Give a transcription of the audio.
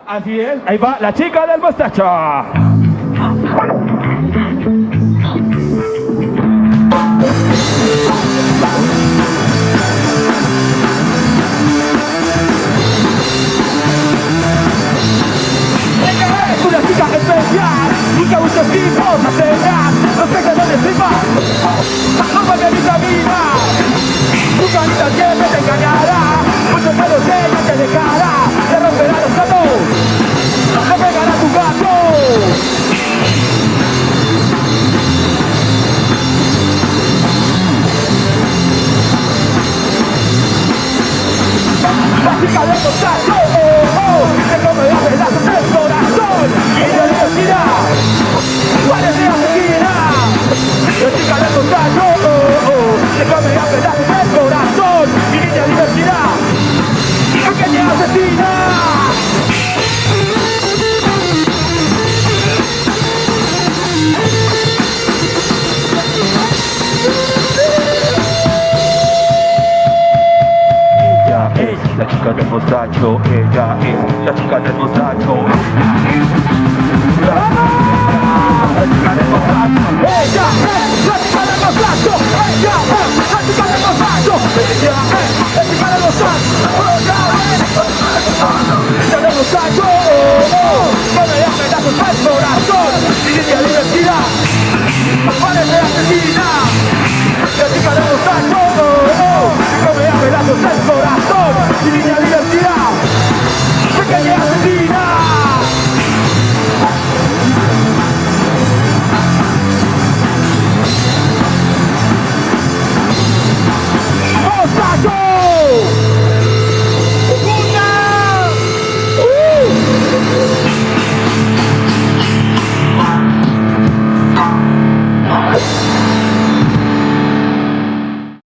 Así es, ahí va la chica del mostacho. Es una chica especial y que muchos tipos atengan. No sé qué dónde se va, no va de vitamina. Tu carita siempre te engañará, muchos pelos ella te dejará, te romperá los gatos, te pegará tu gato. La chica del mostacho, te come a pedazos el corazón y la diversidad parece asesina. La chica del mostacho, te come a pedazos el corazón y la diversidad porque te asesina. Ella es la chica del mostacho, ella es la chica del mostacho.